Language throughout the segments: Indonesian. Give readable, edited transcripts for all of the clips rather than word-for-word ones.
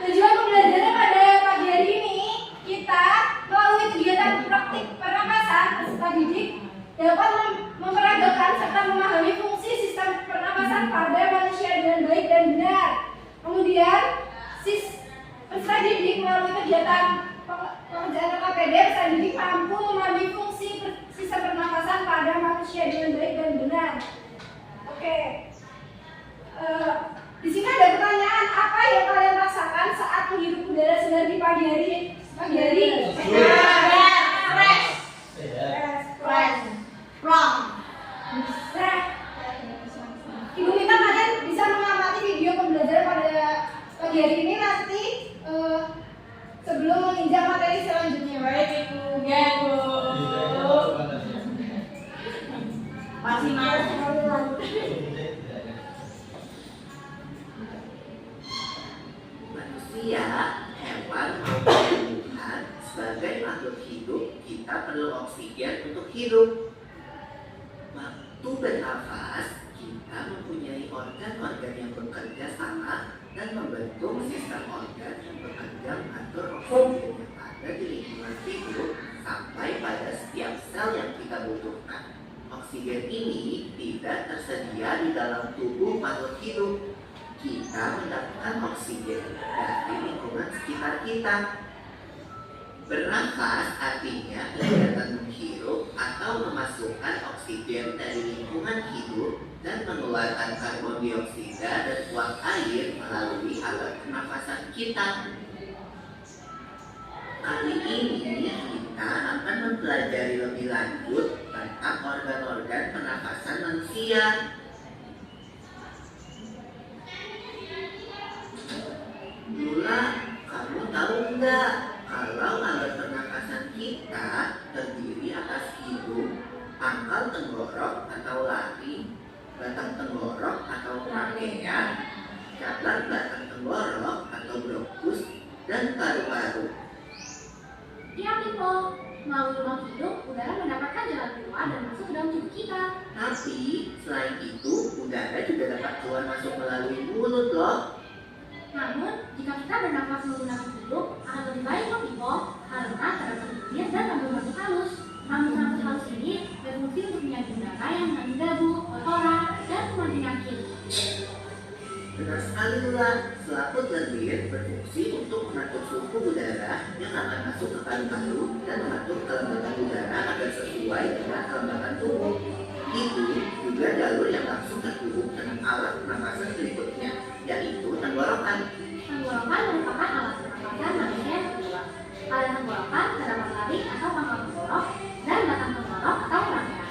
Tujuan pembelajaran pada pagi hari ini kita melalui kegiatan praktik pernapasan peserta didik dapat memperagakan serta memahami fungsi sistem pernapasan pada manusia dengan baik dan benar. Kemudian peserta didik melalui kegiatan pengerjaan KPD peserta didik mampu memahami fungsi sistem pernapasan pada manusia dengan baik dan benar. Oke. Di sini ada pertanyaan, apa yang kalian rasakan saat menghirup udara segar di pagi hari? Fresh. Ibu minta kalian bisa mengamati video pembelajaran pada pagi hari ini nanti sebelum menginjak materi selanjutnya. Baik Ibu. Ya Bu. Masih manusia, hewan, maupun tumbuhan sebagai makhluk hidup, kita perlu oksigen untuk hidup. Waktu bernafas, kita mempunyai organ-organ yang bekerja sama dan membentuk sistem organ yang bekerja mengatur oksigen yang ada di lingkungan hidup sampai pada setiap sel yang kita butuhkan. Oksigen ini tidak tersedia di dalam tubuh makhluk hidup. Kita mendapatkan oksigen dari lingkungan sekitar kita. Bernafas artinya kegiatan menghirup atau memasukkan oksigen dari lingkungan hidup dan mengeluarkan karbon dioksida dan uap air melalui alat pernafasan kita. Kali ini kita akan mempelajari lebih lanjut tentang organ-organ pernafasan manusia. Lula, kamu tahu nggak kalau alat pernafasan kita terdiri atas hidung, pangkal tenggorok atau lari, batang tenggorok atau trakea, cabang batang tenggorok atau bronkus, dan paru-paru. Iya Pipo, melalui lubang hidung udara mendapatkan jalan keluar dan masuk ke dalam tubuh kita. Tapi selain itu udara juga dapat keluar masuk melalui mulut loh. Namun, jika kita bernafas menggunakan hidung, akan lebih baik loh Pipo, karena terdapat bibir dan rambut-rambut halus. Rambut-rambut halus ini berfungsi untuk menyaring udara yang mengandung debu, kotoran, dan kuman penyakit. Benar sekali Lula, selaput lendir berfungsi untuk mengatur suhu udara yang akan masuk ke paru-paru dan mengatur kelembapan udara agar sesuai dengan kelembapan tubuh. Itu juga jalur yang langsung terhubung dengan alat pernafasan berikutnya, yaitu tenggorokan. Tenggorokan merupakan alat pernafasan manusia yang kedua. Pada tenggorokan terdapat taring atau pangkal tenggorok dan batang tenggorok atau trakea.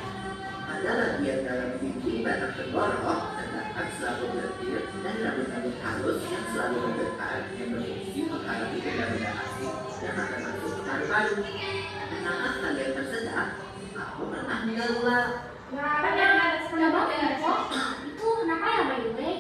Pada bagian dalam dinding batang tenggorok terdapat selaput lendir dan rambut-rambut halus yang selalu bergetar yang berfungsi menghalangi benda-benda asing yang akan masuk ke paru-paru. Pernahkah kalian tersedak? Aku pernah nggak Lula? Itu kenapa ya by the way?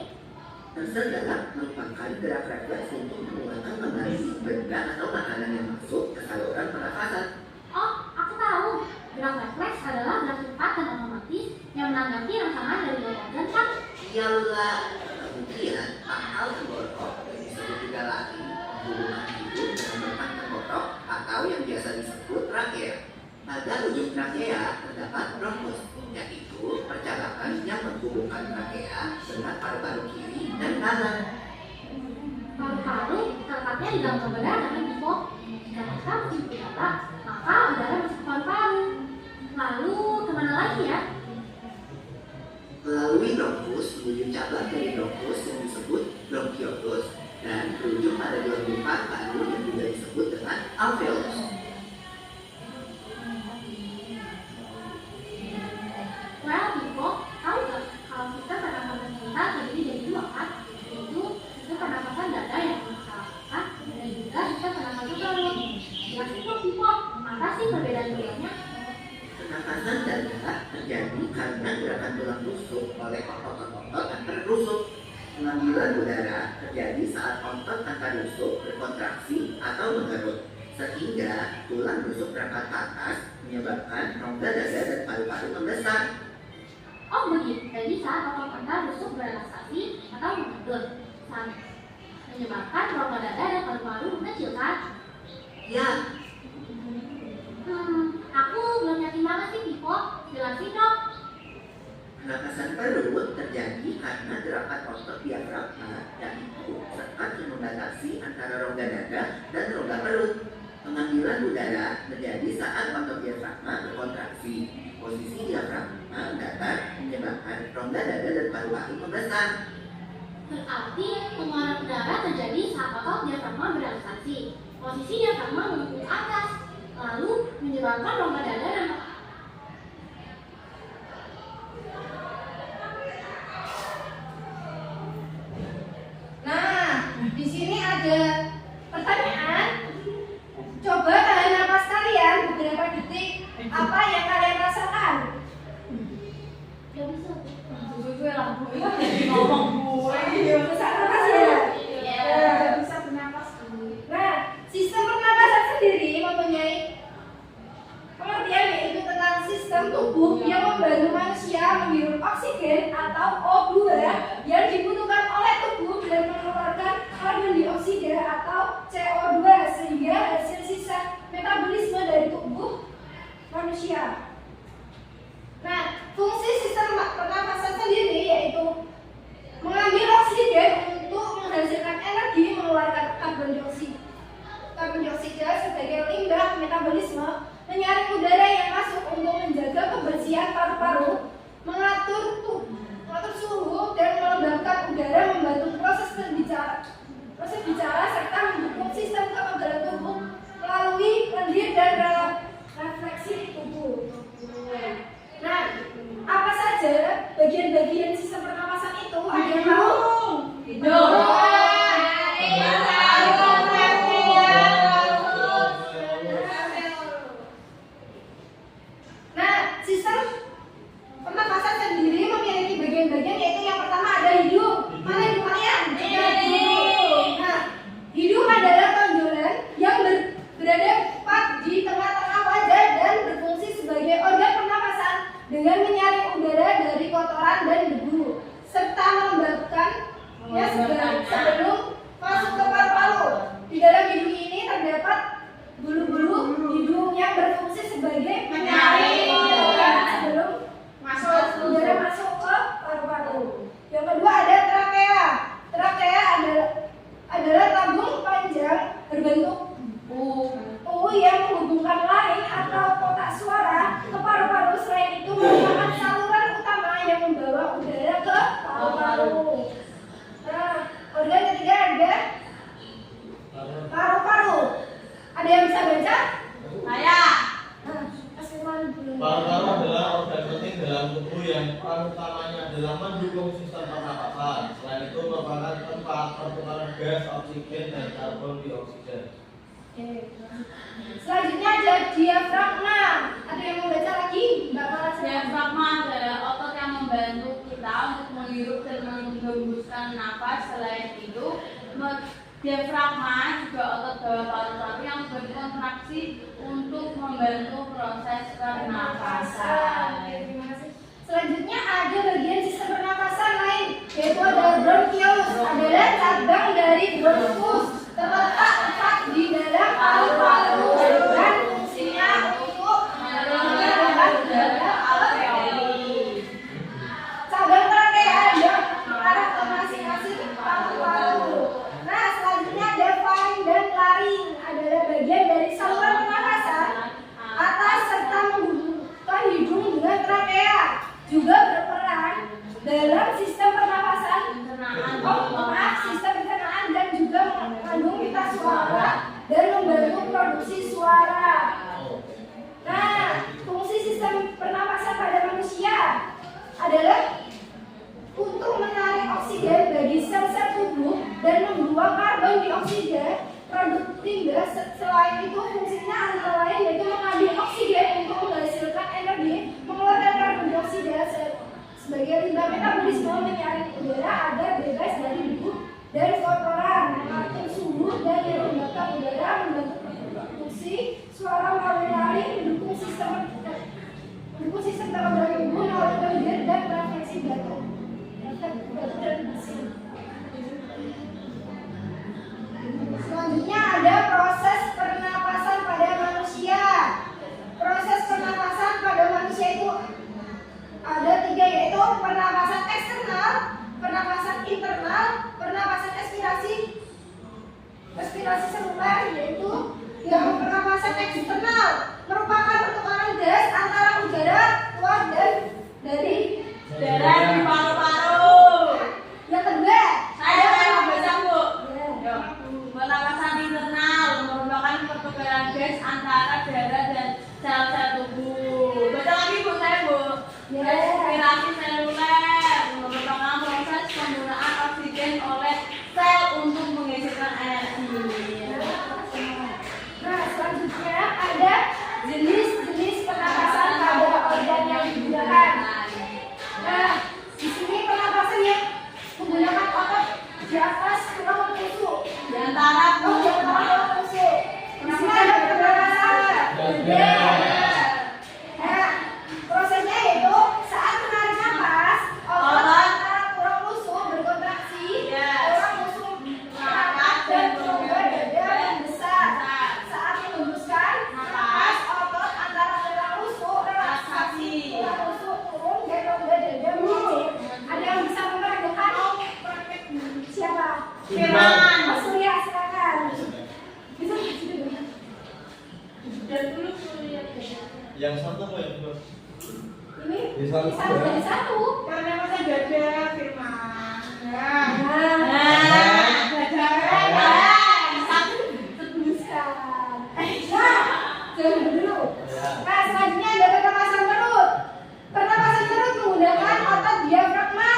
Tersedak merupakan gerak refleks untuk mengeluarkan kembali benda atau makanan yang masuk ke saluran pernafasan. Oh, aku tahu. Gerak refleks adalah gerak cepat dan otomatis yang menanggapi rangsangan dari luar organ kan? Iyalah, kemudian pangkal tenggorok yang disebut juga lagi hubungan hidup dengan depan tenggorok atau yang biasa disebut trakea. Pada ujung trakea terdapat bronkus, yaitu percakapan yang menghubungkan trakea dengan paru-paru kiri dan kanan. Paru-paru terletaknya di dalam rongga dada kan Biko? Jika kita masuk ke dada, maka udara masuk ke paru-paru. Lalu kemana lagi ya? Melalui bronkus menuju cabang dari bronkus yang disebut bronchiotus dan berujung pada gelembung paru yang juga disebut dengan alveolus. Well, Biko, tahu gak kalau sistem pernapasan kita terdiri dari dua kan? Yaitu sistem pernapasan dada yang bermasalah dan juga sistem pernapasan perut. Jelasin dong Biko, apa sih perbedaan keduanya? Pernapasan dada terjadi karena gerakan tulang rusuk oleh otot-otot antar rusuk. Pengambilan udara terjadi saat otot antar rusuk berkontraksi atau mengerut, sehingga tulang rusuk berangkat ke atas menyebabkan rongga dada dan paru-paru membesar. Oh begitu, jadi saat otot antar rusuk berelaksasi atau mengendut, menyebabkan rongga dada dan paru-paru mengecil kan? Ya, Aku belum yakin banget sih Biko, jelasin dong. pernapasan perut terjadi karena gerakan otot diafragma, yaitu sekat yang membatasi antara rongga dada dan rongga perut. Pengambilan udara terjadi saat otot diafragma berkontraksi. Posisi diafragma datar menyebabkan rongga dada dan paru-paru membesar. Berarti pengeluaran udara terjadi saat otot diafragma berelaksasi. Posisi diafragma menunjuk ke atas, lalu menyebabkan rongga dada dan Nah, di sini ada pertanyaan. Coba tahan napas kalian beberapa detik. Apa yang kalian rasakan? gak bisa. Gue ngomong gue. Bisa napas ya? Iya. Bisa bernapas dulu. Nah, sistem pernapasan sendiri mempunyai pengertian yaitu tentang sistem tubuh yang membantu manusia menghirup oksigen atau O2 yang dibutuhkan oleh tubuh dan mengeluarkan karbon dioksida atau CO2 sehingga hasil sisa metabolisme dari tubuh manusia. Nah, fungsi sistem pernapasan sendiri yaitu mengambil oksigen untuk menghasilkan energi mengeluarkan karbon dioksida sebagai limbah metabolisme, menyaring udara yang masuk untuk menjaga kebersihan paru-paru, mengatur suhu dan melembabkan udara, membantu proses bicara serta mendukung sistem kekebalan tubuh melalui lendir dan refleksi tubuh. Nah, apa saja bagian-bagian sistem pernapasan itu? Ada yang tahu? Hidung. Nah, sistem pernapasan sendiri memiliki bagian-bagian yaitu yang pertama ada hidung. Mana hidung kalian? Hidung. Nah, hidung adalah tonjolan yang berada tepat di tengah-tengah wajah dan berfungsi sebagai organ pernapasan dengan menyaring udara dari kotoran dan debu serta melembabkannya sebelum masuk ke paru-paru. Di dalam hidung ini terdapat bulu-bulu hidung yang berfungsi sebagai menyaring udara sebelum udara masuk ke paru-paru. Yang kedua ada trakea. Trakea adalah tabung panjang berbentuk U yang menghubungkan laring atau kotak suara ke paru-paru. Selain itu merupakan saluran utama yang membawa udara ke paru-paru. Nah, organ ketiga ada paru-paru. Ada yang bisa baca? Saya. Nah, Paru-paru adalah organ penting dalam tubuh yang peran utamanya adalah mendukung sistem pernapasan. Selain itu merupakan tempat pertukaran gas, oksigen, dan karbon dioksida. Selanjutnya ada diafragma. Ada yang mau baca lagi? Diafragma adalah otot yang membantu kita untuk menghirup dan menghembuskan nafas. Selain itu, diafragma juga otot bawah paru-paru yang berkontraksi untuk membantu proses pernapasan. Selanjutnya ada bagian sistem pernapasan lain. adalah untuk menarik oksigen bagi sel-sel tubuh dan membuang karbon dioksida. Produk limbah selain itu fungsinya antara lain yaitu mengambil oksigen untuk menghasilkan energi, mengeluarkan karbon dioksida sebagai limbah metabolisme, menyaring udara agar bebas dari debu dan kotoran, mengatur suhu dan menyeimbangkan udara, membantu produksi suara melalui mendukung sistem kekebalan tubuh, melakukan hilir dan transferasi batu dan mesin. Selanjutnya ada proses pernapasan pada manusia. Proses pernapasan pada manusia itu ada 3, yaitu pernapasan eksternal, pernapasan internal, pernapasan respirasi seluler. Yaitu yang pernapasan eksternal merupakan pertukaran gas antara udara keluar dan dari Darah di paru-paru. yang kedua Saya ada mau baca, Bu. Ya. Pernapasan internal merupakan pertukaran gas antara darah dan sel-sel tubuh. Baca lagi, Bu, saya, Bu. Ya. Respirasi seluler merupakan proses penggunaan oksigen oleh sel untuk menghasilkan energi. Nah, selanjutnya ada jenis-jenis pernapasan pada organ yang digunakan. Nah, di sini pernapasan yang menggunakan otot di atas tulang rusuk. Di antara Di antara tulang rusuk. Di sini ada pernapasan dada. Nah, prosesnya yaitu saat menarik napas, otot antara tulang rusuk berkontraksi, tulang rusuk mengangkat dan merongga dada membesar. Saat menghembuskan napas, otot antara tulang rusuk relaksasi, tulang rusuk turun dan rongga dada mengecil. Ada yang bisa memperagakan? Siapa? Firman. Mas Surya, silakan. Bisa Dan dulu Surya. Yang satu apa yang kedua? ini Di satu, bisa ya. jadi satu. Karena masa dada Firman. Nah, teruskan. Nah, jangan dulu. Nah, selanjutnya ada pernapasan perut. Pernapasan perut menggunakan otot diafragma.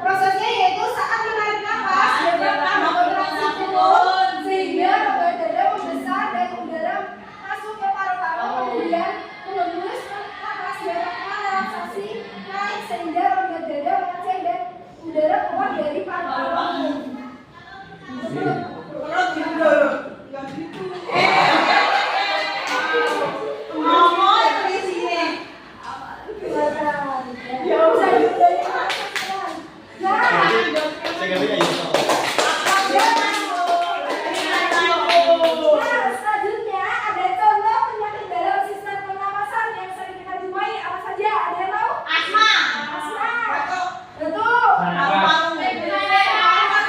Prosesnya yaitu saat menarik napas, diafragma berkontraksi turun sehingga rongga dada membesar dan udara masuk ke paru-paru, kemudian menghembus napas, diafragma relaksasi naik sehingga rongga dada mengecil dan udara keluar dari paru-paru. Perut gitu. Enggak gitu. Ngomong di sini. Ya usah dari Nah, Saya ngerti ya itu. nah, selanjutnya ada contoh penyakit dalam sistem pernapasan yang sering kita jumpai apa saja? Ada yang tahu? Asma. Asma. Betul. Paru-paru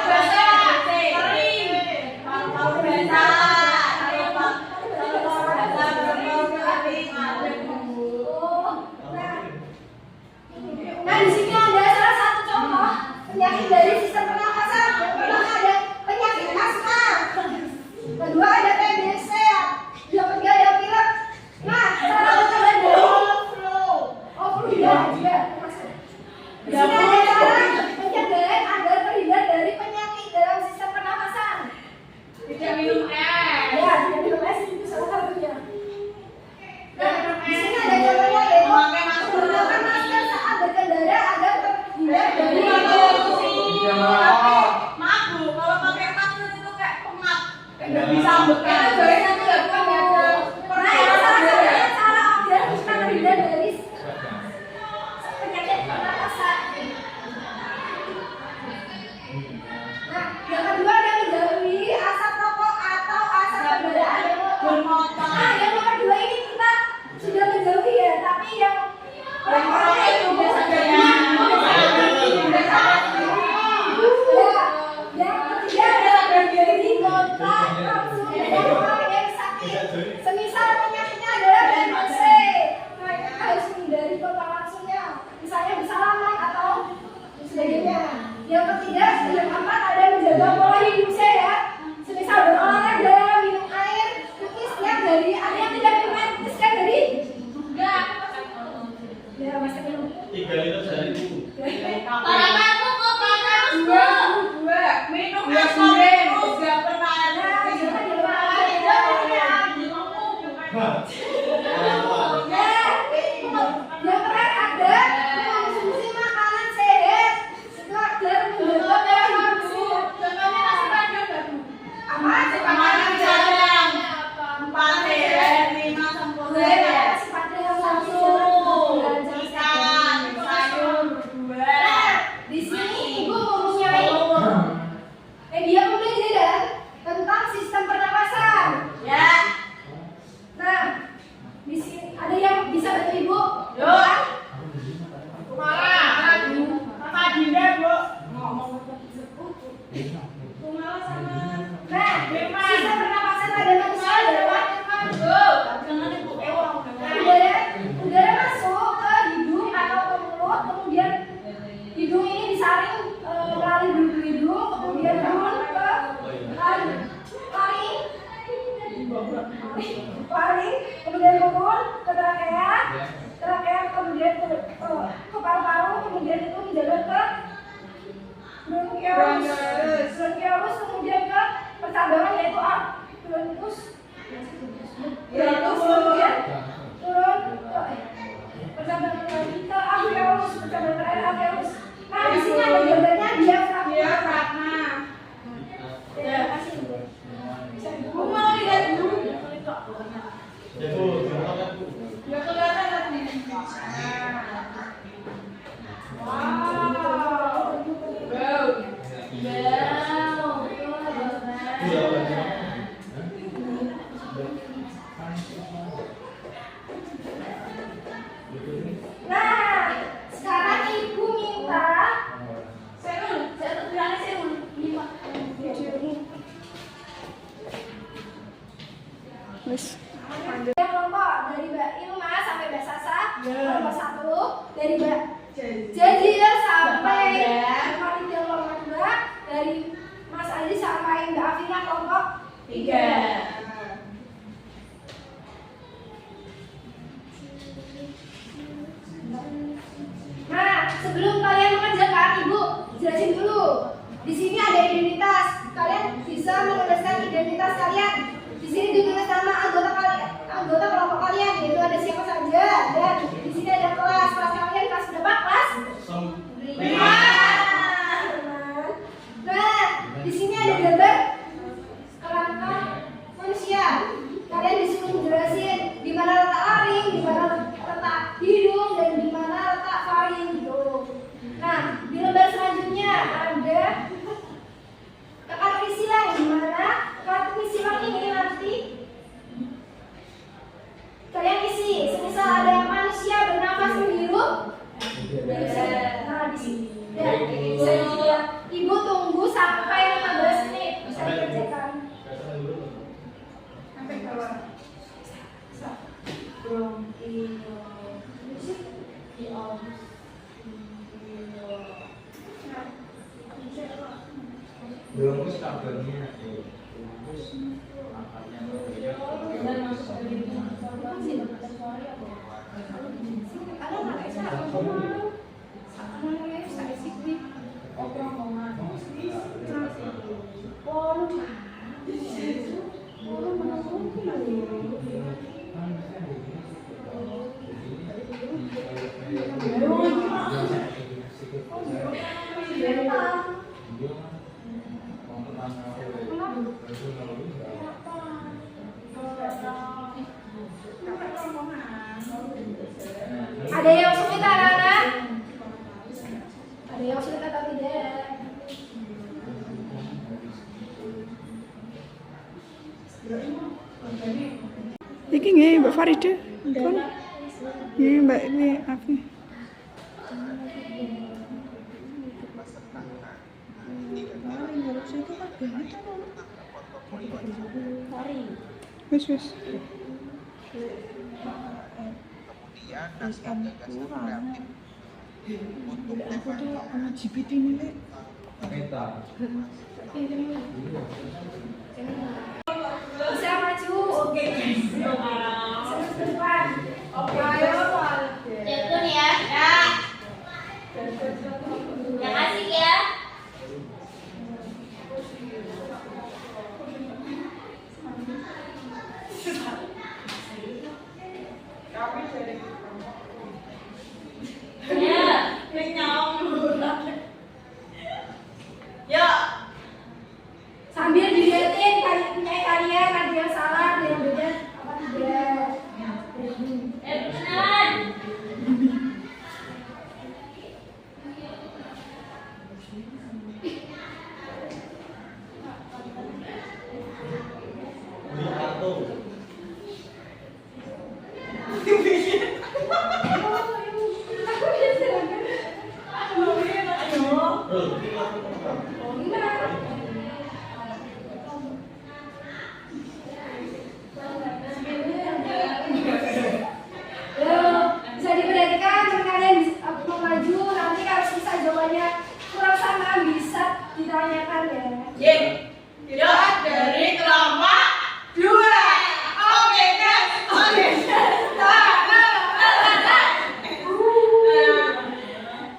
basah. Kering. Paru-paru basah. Paru-paru kering. Nah, di sini ada salah satu contoh penyakit dari sistem pernapasan. Yang pertama ada penyakit asma. Kedua ada TBC. Yang ketiga ada pilek. Nah, salah satu ada flu ya, juga termasuk. Di sini ada cara pencegahan agar terhindar dari penyakit dalam sistem pernapasan. Tidak minum es. Ya, tidak minum es itu salah satunya. Nah, di sini ada contohnya yaitu Memakai masker. menggunakan masker saat berkendara agar terhindar dari Maaf, Bu, kalau pakai masker itu kayak pengap. Kayak nggak bisa bekerja. Jadi nanti nggak bukan ya. Nah, itu salah satunya cara agar kita terhindar dari penyakit pernapasan. Nah, yang kedua ada menjauhi asap rokok atau asap kendaraan Bermotor. Nah, yang nomor 2 ini kita sudah menjauhi ya, tapi yang Rokoknya itu biasanya ya. Yang ketiga adalah menjauhi kontak langsung dengan orang yang sakit. Semisal penyakitnya adalah TBC, nah kita harus menghindari kontak langsungnya, misalnya bersalaman atau sebagainya. Yang ketiga, yang keempat ada menjaga pola hidup sehat, semisal berolahraga, minum air putih setiap hari. Ada yang tidak minum air putih setiap hari? Enggak. Ya, maksudnya 3 liter sehari Bu. Sarapanku kopi terus Bu. Minum es kopi terus gak pernah ada. Yang terakhir ada mengonsumsi makanan sehat setelah menjaga kondisi. Contohnya nasi padang gak Bu? Apa? Makanan cadang 4 sehat 5 sempurna ya. Nasi padang Susu, ikan, sayur, buah. Di sini ibu mempunyai media pembelajaran tentang sistem pernapasan. Ya. Nah, di sini ada yang bisa bantu ibu? Yuk. Kumala, Kakak Dinda, Bu. Kumala sama Nah, sistem pernapasan pada manusia adalah udara masuk ke hidung atau ke mulut, kemudian hidung ini disaring melalui bulu hidung, kemudian turun ke laring, kemudian turun ke trakea, kemudian ke paru-paru, kemudian itu menjalar ke bronkiolus, kemudian ke percabangan yaitu bronkus, kemudian turun ke percabangan lagi ke alveolus, percabangan terakhir alveolus. Nah, di sini ada gambarnya diafragma. Terima kasih. Bu mau lihat dulu. Ya Bu, contohnya Bu. Ya kelihatan tadi. Wow. Nah, sekarang ibu minta yang kelompok dari Mbak Ilma sampai Mbak Sasa, kelompok 1 dari Mbak Jajir sampai Panitia kelompok 2, dari Mas Adi sampai Mbak Afina kelompok 3. Nah, sebelum kalian mengerjakan, Ibu jelasin dulu. Di sini ada identitas. Kalian bisa menuliskan identitas kalian. Di sini ditulis nama anggota kelompok kalian, yaitu ada siapa saja. Dan di sini ada kelas kalian kelas berapa? Kelas 5. Nah, di sini ada gambar kerangka manusia. Kalian disuruh menjelasin di mana letak laring, di mana letak hidung, dan di mana letak faring gitu. Nah, di lembar selanjutnya ada kartu isi silang, di mana kartu isi silang ini nanti kalian isi. Semisal ada manusia bernafas menghirup, nah di sini. Ibu tunggu sampai 15 menit bisa dikerjakan. Sampai bawah. Belum kabelnya Ada yang sulit anak-anak? Ada yang sulit atau tidak? Iki nggih Mbak Farida. Pun. Nggih Mbak ini Afi. Wis wis. Aku tuh sama GPT ini Bisa maju. Oke. Ke depan. Ayo. Itu nih ya. Ya. Yang asik ya. Ya, kenyang. Ya. Sambil dilihatin kalian ada yang salah, ada yang beda apa tidak. Benar. Beli kartu. Bro, ini kartu. Bisa diperhatikan jika kalian mau maju, nanti kalau bisa jawabannya kurang sama bisa ditanyakan ya. Ye. Tidak dari kelompok 2. Oke, guys. Oke.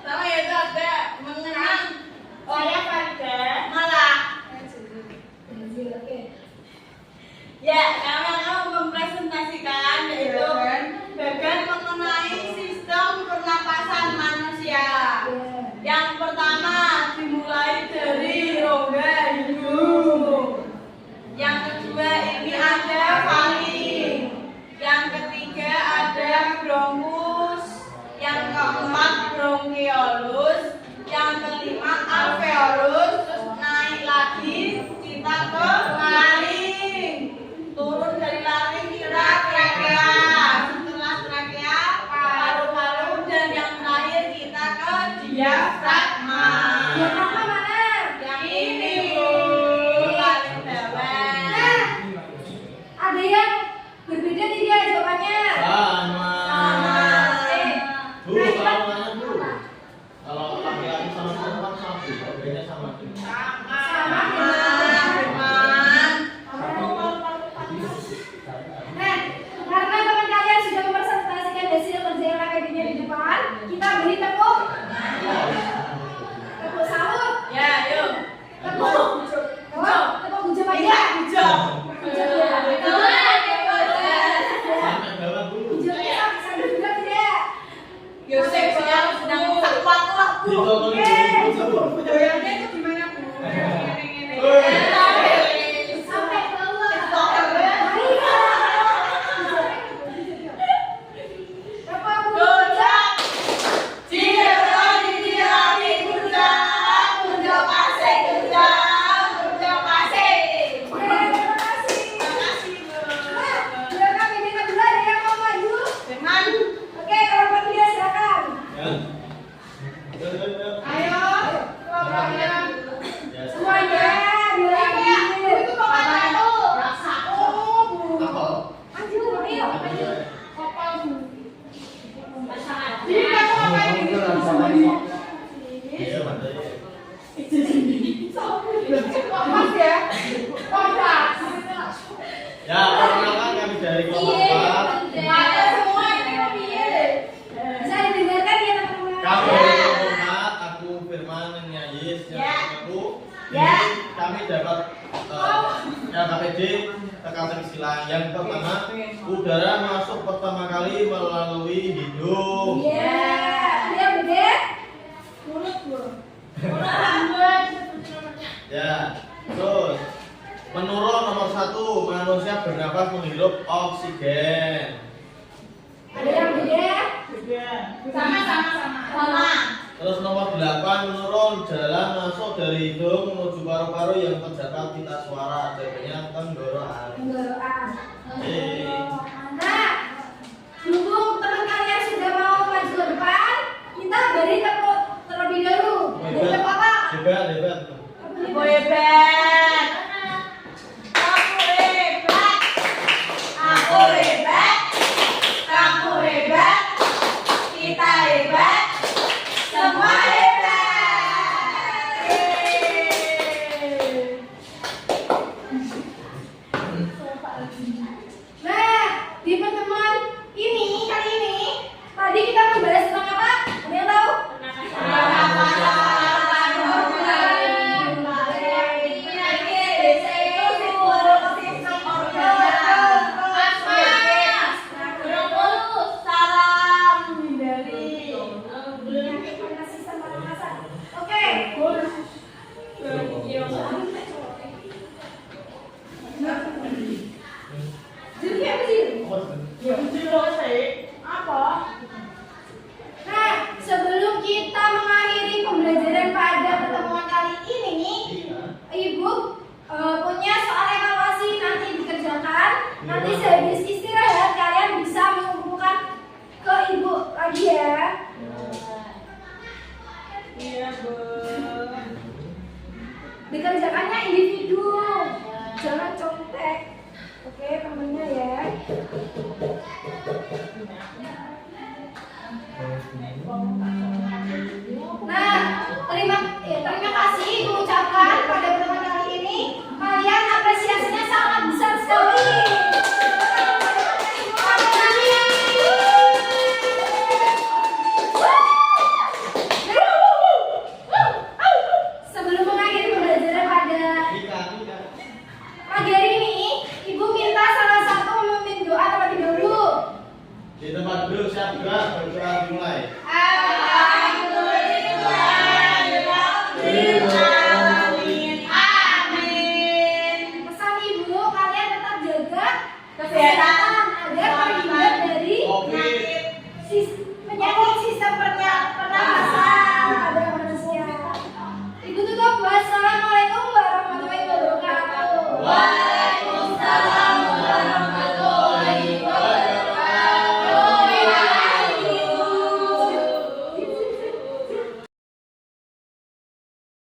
Sama itu ada mengenang oleh Farida malah. Ya, kami akan mempresentasikan yaitu bagian mengenai sistem pernapasan manusia. Yang pertama dimulai dari rongga hidung. Yang kedua ini ada faring. Yang ketiga ada bronkus. Yang keempat bronkiolus. Yang kelima alveolus. Terus naik lagi kita ke laring. Turun dari laring kita trakea. Setelah trakea paru-paru dan yang terakhir kita ke diafragma. Diafragma mana? Yang ini Bu, paling bawah. Ada yang berbeda tidak jawabannya? Sama. Bu, Nah, kalau mana Bu? Kalau laki-laki sama perempuan sama Bu, kalau bedanya sama Bu. sama. Nah, karena teman kalian sudah mempresentasikan hasil kerja akademinya di depan, kita beri tepuk. Tepuk salut. Ya, yuk. Tepuk. Tepuk hujung aja. Hijau. Hujung ya. Sampai bawah Bu. Hujungnya sambil juga tidak. Yosef sedang sakwa lah Bu. Ditolongin Bu. Budayanya itu gimana Bu? Sampai bawah. Tepuk Gojak. Ciro dirami gojak. Gojak pasir gojak. Gojak pasir. Terima kasih. Terima kasih Bu. Silakan ini kedua ada yang mau maju. Firman. Oke, kalau bertiga silakan. Ya. Ayo. Kelompoknya. Ya. Semuanya bilangin. Itu bapaknya itu. Rasa. Oh Bu. Apa? Maju, ayo maju. Apa Bu? Pasangan. Iya, Iya, mantap. Kompas ya. Kompas. Ya, perkenalkan kami dari kelompok 4. Ada semua ini mobil. Bisa didengarkan ya teman-teman. Kami dari kelompok 4, aku Firman dan Yais yang Ya. aku. Ya. Ini kami dapat KPD tekanan istilah yang pertama, udara masuk pertama kali melalui hidung. Iya. Dia gede. Mulut, Bu. Ya, terus menurut nomor 1, manusia bernapas menghirup oksigen. Ada yang gede. Sama. Terus nomor 8, menurun jalan masuk dari hidung menuju paru-paru yang terdapat pita suara, jawabannya tenggorokan. Tenggorokan. Oke.